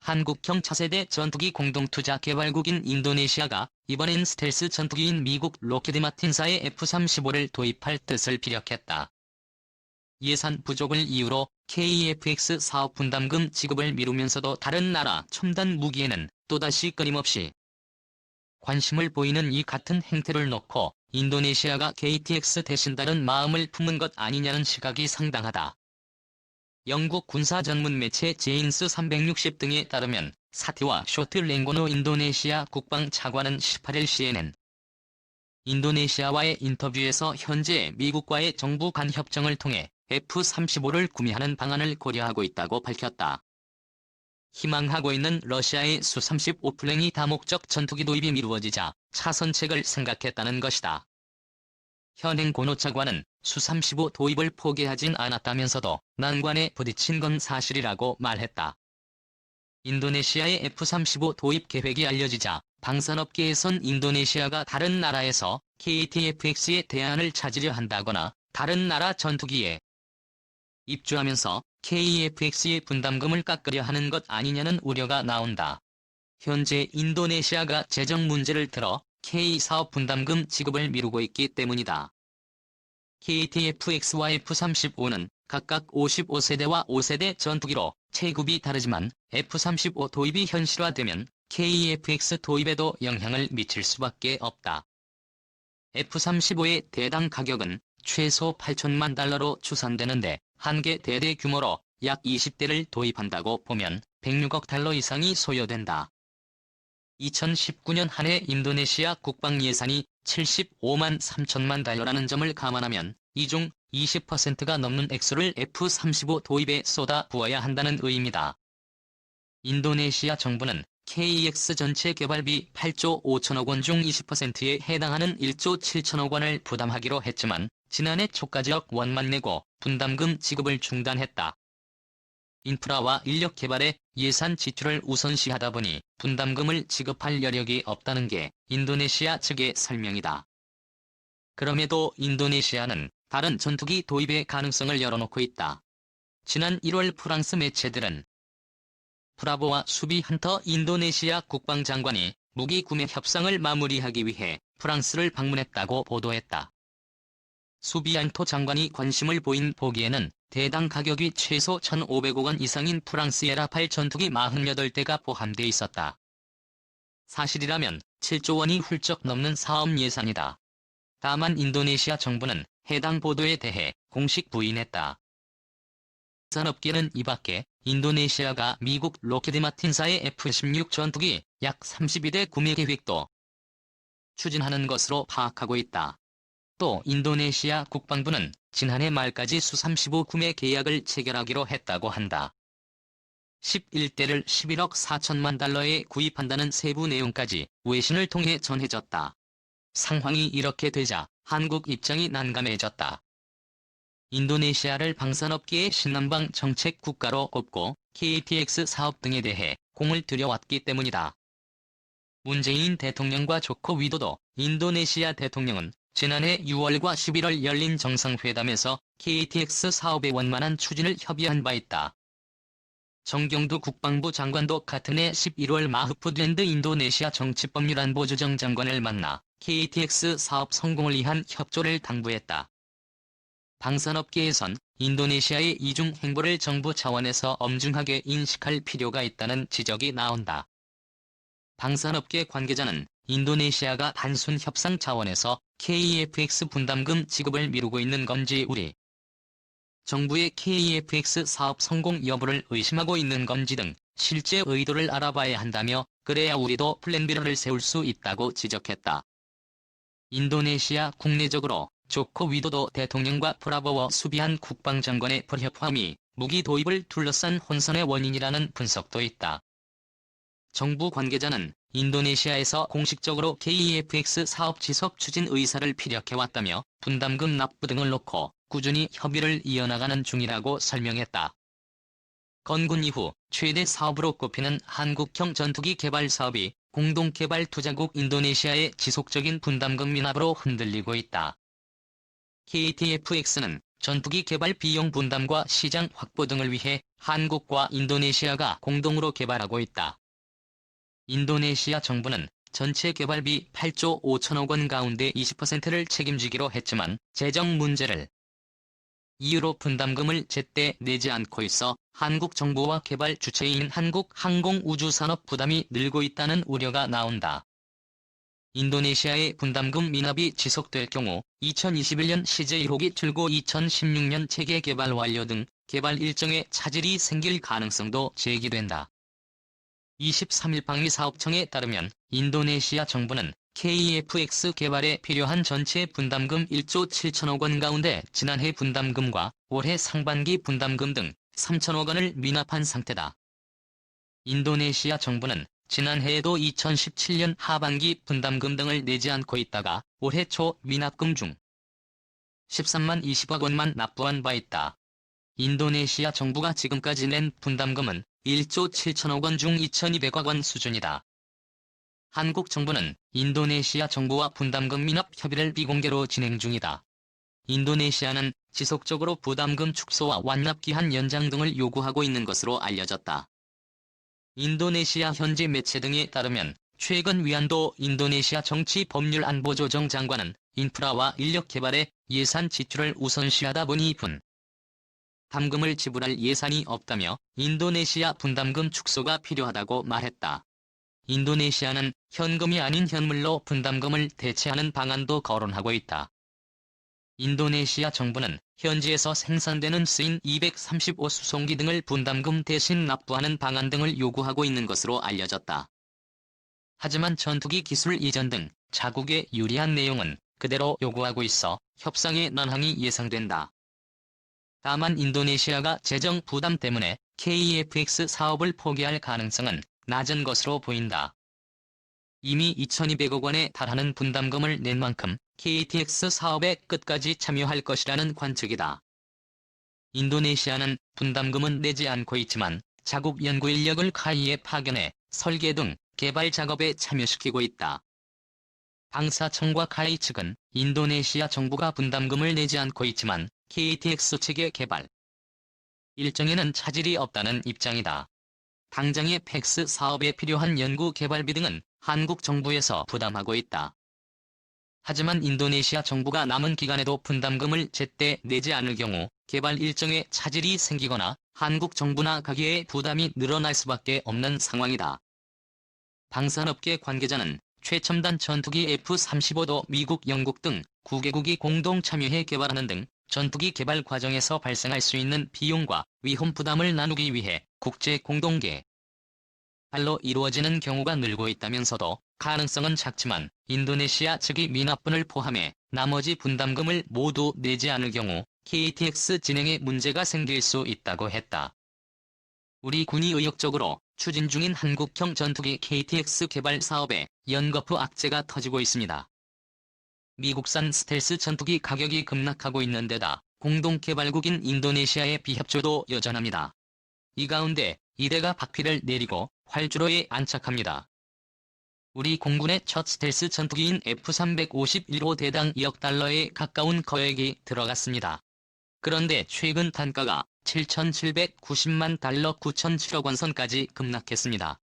한국형 차세대 전투기 공동투자 개발국인 인도네시아가 이번엔 스텔스 전투기인 미국 록히드 마틴사의 F-35를 도입할 뜻을 피력했다. 예산 부족을 이유로 KF-X 사업 분담금 지급을 미루면서도 다른 나라 첨단 무기에는 또다시 끊임없이 관심을 보이는 이 같은 행태를 놓고 인도네시아가 KT-X 대신 다른 마음을 품은 것 아니냐는 시각이 상당하다. 영국 군사 전문 매체 제인스 360 등에 따르면 사티와 쇼트 랭고노 인도네시아 국방차관은 18일 CNN 인도네시아와의 인터뷰에서 현재 미국과의 정부 간 협정을 통해 F-35를 구매하는 방안을 고려하고 있다고 밝혔다. 희망하고 있는 러시아의 수-35 플랭이 다목적 전투기 도입이 미루어지자 차선책을 생각했다는 것이다. 현행 고노 차관은 수-35 도입을 포기하진 않았다면서도 난관에 부딪힌 건 사실이라고 말했다. 인도네시아의 F-35 도입 계획이 알려지자 방산업계에선 인도네시아가 다른 나라에서 KT-F-X의 대안을 찾으려 한다거나 다른 나라 전투기에 입주하면서 KF-X의 분담금을 깎으려 하는 것 아니냐는 우려가 나온다. 현재 인도네시아가 재정 문제를 들어 K-사업 분담금 지급을 미루고 있기 때문이다. KT-F-X와 F-35는 각각 55세대와 5세대 전투기로 체급이 다르지만 F-35 도입이 현실화되면 KF-X 도입에도 영향을 미칠 수밖에 없다. F-35의 대당 가격은 최소 8천만 달러로 추산되는데 한 개 대대 규모로 약 20대를 도입한다고 보면 106억 달러 이상이 소요된다. 2019년 한 해 인도네시아 국방 예산이 75만 3천만 달러라는 점을 감안하면 이 중 20%가 넘는 액수를 F-35 도입에 쏟아 부어야 한다는 의미다. 인도네시아 정부는 KX 전체 개발비 8조 5천억 원 중 20%에 해당하는 1조 7천억 원을 부담하기로 했지만 지난해 초까지 억 원만 내고 분담금 지급을 중단했다. 인프라와 인력 개발에 예산 지출을 우선시하다 보니 분담금을 지급할 여력이 없다는 게 인도네시아 측의 설명이다. 그럼에도 인도네시아는 다른 전투기 도입의 가능성을 열어놓고 있다. 지난 1월 프랑스 매체들은 브라보와 수비 헌터 인도네시아 국방장관이 무기 구매 협상을 마무리하기 위해 프랑스를 방문했다고 보도했다. 수비안토 장관이 관심을 보인 보기에는 대당 가격이 최소 1,500억 원 이상인 프랑스의 라팔 전투기 48대가 포함돼 있었다. 사실이라면 7조 원이 훌쩍 넘는 사업 예산이다. 다만 인도네시아 정부는 해당 보도에 대해 공식 부인했다. 산업계는 이 밖에 인도네시아가 미국 록히드 마틴사의 F-16 전투기 약 32대 구매 계획도 추진하는 것으로 파악하고 있다. 또 인도네시아 국방부는 지난해 말까지 수-35 구매 계약을 체결하기로 했다고 한다. 11대를 11억 4천만 달러에 구입한다는 세부 내용까지 외신을 통해 전해졌다. 상황이 이렇게 되자 한국 입장이 난감해졌다. 인도네시아를 방산업계의 신남방 정책 국가로 꼽고 KT-X 사업 등에 대해 공을 들여왔기 때문이다. 문재인 대통령과 조코 위도도 인도네시아 대통령은 지난해 6월과 11월 열린 정상회담에서 KT-X 사업의 원만한 추진을 협의한 바 있다. 정경두 국방부 장관도 같은 해 11월 마흐푸드랜드 인도네시아 정치법률안보조정 장관을 만나 KT-X 사업 성공을 위한 협조를 당부했다. 방산업계에선 인도네시아의 이중 행보를 정부 차원에서 엄중하게 인식할 필요가 있다는 지적이 나온다. 방산업계 관계자는 인도네시아가 단순 협상 차원에서 KF-X 분담금 지급을 미루고 있는 건지 우리 정부의 KF-X 사업 성공 여부를 의심하고 있는 건지 등 실제 의도를 알아봐야 한다며 그래야 우리도 플랜 B를 세울 수 있다고 지적했다. 인도네시아 국내적으로 조코 위도도 대통령과 프라보워 수비한 국방장관의 불협화음이 무기 도입을 둘러싼 혼선의 원인이라는 분석도 있다. 정부 관계자는 인도네시아에서 공식적으로 KF-X 사업 지속 추진 의사를 피력해왔다며 분담금 납부 등을 놓고 꾸준히 협의를 이어나가는 중이라고 설명했다. 건군 이후 최대 사업으로 꼽히는 한국형 전투기 개발 사업이 공동개발 투자국 인도네시아의 지속적인 분담금 미납으로 흔들리고 있다. KT-F-X는 전투기 개발 비용 분담과 시장 확보 등을 위해 한국과 인도네시아가 공동으로 개발하고 있다. 인도네시아 정부는 전체 개발비 8조 5천억 원 가운데 20%를 책임지기로 했지만 재정 문제를 이유로 분담금을 제때 내지 않고 있어 한국 정부와 개발 주체인 한국항공우주산업 부담이 늘고 있다는 우려가 나온다. 인도네시아의 분담금 미납이 지속될 경우 2021년 CJ1호기 출고 2016년 체계 개발 완료 등 개발 일정에 차질이 생길 가능성도 제기된다. 23일 방위사업청에 따르면 인도네시아 정부는 KEFX 개발에 필요한 전체 분담금 1조 7천억 원 가운데 지난해 분담금과 올해 상반기 분담금 등 3천억 원을 미납한 상태다. 인도네시아 정부는 지난해에도 2017년 하반기 분담금 등을 내지 않고 있다가 올해 초 미납금 중 13만 20억 원만 납부한 바 있다. 인도네시아 정부가 지금까지 낸 분담금은 1조 7천억 원 중 2,200억 원 수준이다. 한국 정부는 인도네시아 정부와 분담금 미납 협의를 비공개로 진행 중이다. 인도네시아는 지속적으로 부담금 축소와 완납 기한 연장 등을 요구하고 있는 것으로 알려졌다. 인도네시아 현지 매체 등에 따르면 최근 위안도 인도네시아 정치법률안보조정 장관은 인프라와 인력 개발에 예산 지출을 우선시하다 보니 분담금을 지불할 예산이 없다며 인도네시아 분담금 축소가 필요하다고 말했다. 인도네시아는 현금이 아닌 현물로 분담금을 대체하는 방안도 거론하고 있다. 인도네시아 정부는 현지에서 생산되는 쓰인 235 수송기 등을 분담금 대신 납부하는 방안 등을 요구하고 있는 것으로 알려졌다. 하지만 전투기 기술 이전 등 자국에 유리한 내용은 그대로 요구하고 있어 협상의 난항이 예상된다. 다만 인도네시아가 재정 부담 때문에 KEFX 사업을 포기할 가능성은 낮은 것으로 보인다. 이미 2,200억 원에 달하는 분담금을 낸 만큼 KTX 사업에 끝까지 참여할 것이라는 관측이다. 인도네시아는 분담금은 내지 않고 있지만 자국 연구 인력을 카이에 파견해 설계 등 개발 작업에 참여시키고 있다. 방사청과 카이 측은 인도네시아 정부가 분담금을 내지 않고 있지만 KTX 체계 개발 일정에는 차질이 없다는 입장이다. 당장의 팩스 사업에 필요한 연구 개발비 등은 한국 정부에서 부담하고 있다. 하지만 인도네시아 정부가 남은 기간에도 분담금을 제때 내지 않을 경우 개발 일정에 차질이 생기거나 한국 정부나 가계의 부담이 늘어날 수밖에 없는 상황이다. 방산업계 관계자는 최첨단 전투기 F-35도 미국, 영국 등 9개국이 공동 참여해 개발하는 등 전투기 개발 과정에서 발생할 수 있는 비용과 위험 부담을 나누기 위해 국제 공동개 발로 이루어지는 경우가 늘고 있다면서도 가능성은 작지만 인도네시아 측이 미납분을 포함해 나머지 분담금을 모두 내지 않을 경우 KTX 진행에 문제가 생길 수 있다고 했다. 우리 군이 의욕적으로 추진 중인 한국형 전투기 KTX 개발 사업에 연거푸 악재가 터지고 있습니다. 미국산 스텔스 전투기 가격이 급락하고 있는 데다 공동개발국인 인도네시아의 비협조도 여전합니다. 이 가운데 이대가 박피를 내리고 활주로에 안착합니다. 우리 공군의 첫 스텔스 전투기인 F-351호 대당 2억 달러에 가까운 거액이 들어갔습니다. 그런데 최근 단가가 7,790만 달러 9,007억 원 선까지 급락했습니다.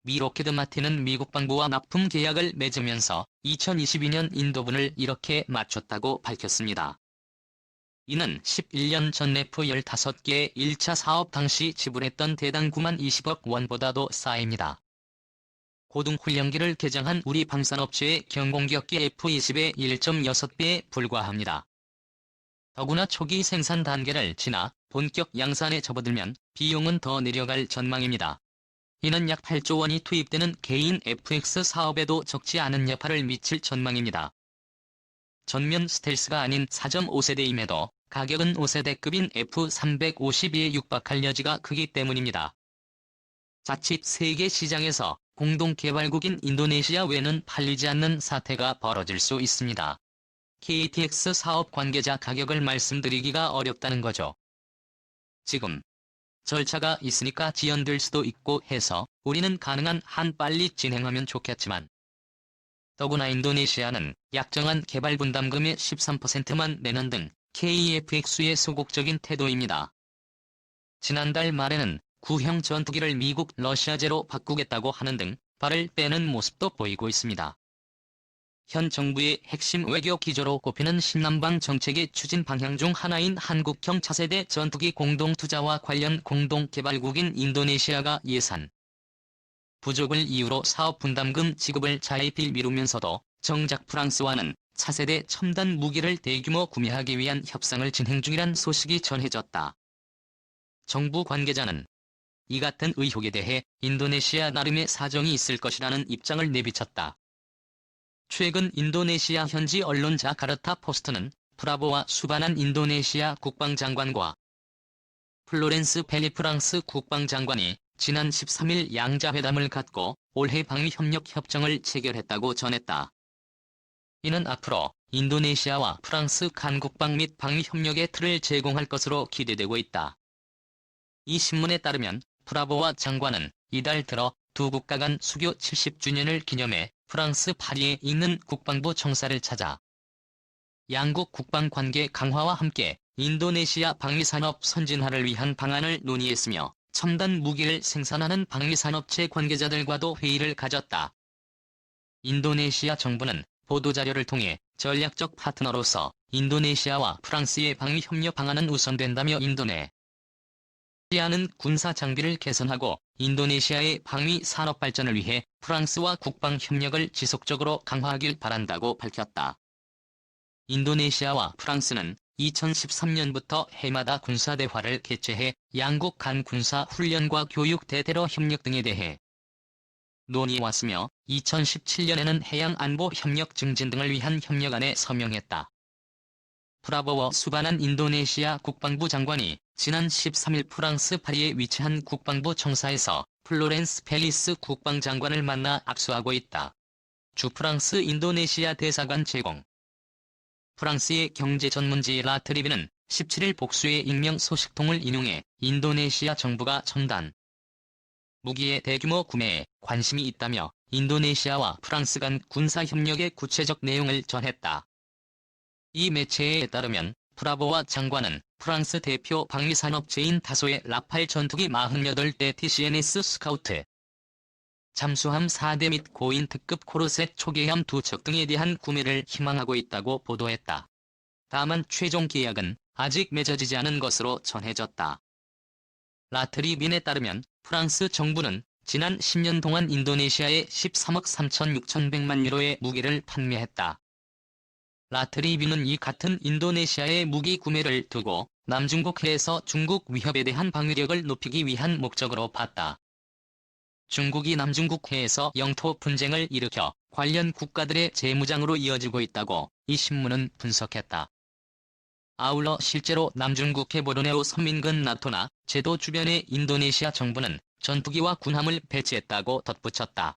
미 록히드 마틴은 미국 방부와 납품 계약을 맺으면서 2022년 인도분을 이렇게 맞췄다고 밝혔습니다. 이는 11년 전 F-15개의 1차 사업 당시 지불했던 대당 9만 20억 원보다도 싸입니다. 고등훈련기를 개장한 우리 방산업체의 경공격기 F-20의 1.6배에 불과합니다. 더구나 초기 생산 단계를 지나 본격 양산에 접어들면 비용은 더 내려갈 전망입니다. 이는 약 8조 원이 투입되는 개인 FX 사업에도 적지 않은 여파를 미칠 전망입니다. 전면 스텔스가 아닌 4.5세대임에도 가격은 5세대급인 F-352에 육박할 여지가 크기 때문입니다. 자칫 세계 시장에서 공동개발국인 인도네시아 외에는 팔리지 않는 사태가 벌어질 수 있습니다. KTX 사업 관계자 가격을 말씀드리기가 어렵다는 거죠. 지금 절차가 있으니까 지연될 수도 있고 해서 우리는 가능한 한 빨리 진행하면 좋겠지만 더구나 인도네시아는 약정한 개발 분담금의 13%만 내는 등 KFX의 소극적인 태도입니다. 지난달 말에는 구형 전투기를 미국 러시아제로 바꾸겠다고 하는 등 발을 빼는 모습도 보이고 있습니다. 현 정부의 핵심 외교 기조로 꼽히는 신남방 정책의 추진 방향 중 하나인 한국형 차세대 전투기 공동투자와 관련 공동개발국인 인도네시아가 예산 부족을 이유로 사업 분담금 지급을 자의필 미루면서도 정작 프랑스와는 차세대 첨단 무기를 대규모 구매하기 위한 협상을 진행 중이란 소식이 전해졌다. 정부 관계자는 이 같은 의혹에 대해 인도네시아 나름의 사정이 있을 것이라는 입장을 내비쳤다. 최근 인도네시아 현지 언론 자카르타 포스트는 프라보와 수바난 인도네시아 국방장관과 플로렌스 펠리 프랑스 국방장관이 지난 13일 양자회담을 갖고 올해 방위협력 협정을 체결했다고 전했다. 이는 앞으로 인도네시아와 프랑스 간 국방 및 방위협력의 틀을 제공할 것으로 기대되고 있다. 이 신문에 따르면 프라보와 장관은 이달 들어 두 국가 간 수교 70주년을 기념해 프랑스 파리에 있는 국방부 청사를 찾아 양국 국방 관계 강화와 함께 인도네시아 방위산업 선진화를 위한 방안을 논의했으며 첨단 무기를 생산하는 방위산업체 관계자들과도 회의를 가졌다. 인도네시아 정부는 보도자료를 통해 전략적 파트너로서 인도네시아와 프랑스의 방위협력 방안은 우선된다며 인도네시아는 군사 장비를 개선하고 인도네시아의 방위 산업 발전을 위해 프랑스와 국방 협력을 지속적으로 강화하길 바란다고 밝혔다. 인도네시아와 프랑스는 2013년부터 해마다 군사대화를 개최해 양국 간 군사 훈련과 교육 대테러 협력 등에 대해 논의해왔으며 2017년에는 해양안보 협력 증진 등을 위한 협력안에 서명했다. 프라보워 수바난 인도네시아 국방부 장관이 지난 13일 프랑스 파리에 위치한 국방부 청사에서 플로렌스 펠리스 국방장관을 만나 악수하고 있다. 주 프랑스 인도네시아 대사관 제공. 프랑스의 경제 전문지 라트리비는 17일 복수의 익명 소식통을 인용해 인도네시아 정부가 첨단 무기의 대규모 구매에 관심이 있다며 인도네시아와 프랑스 간 군사협력의 구체적 내용을 전했다. 이 매체에 따르면 프라보와 장관은 프랑스 대표 방위산업체인 다소의 라팔 전투기 48대 TCNS 스카우트, 잠수함 4대 및 고인 특급 코르셋 초계함 2척 등에 대한 구매를 희망하고 있다고 보도했다. 다만 최종 계약은 아직 맺어지지 않은 것으로 전해졌다. 라트리빈에 따르면 프랑스 정부는 지난 10년 동안 인도네시아에 13억 3,6,100만 유로의 무기를 판매했다. 라트리빈은 이 같은 인도네시아의 무기 구매를 두고 남중국 해에서 중국 위협에 대한 방위력을 높이기 위한 목적으로 봤다. 중국이 남중국 해에서 영토 분쟁을 일으켜 관련 국가들의 재무장으로 이어지고 있다고 이 신문은 분석했다. 아울러 실제로 남중국 해 보르네오 서민근 나토나 제도 주변의 인도네시아 정부는 전투기와 군함을 배치했다고 덧붙였다.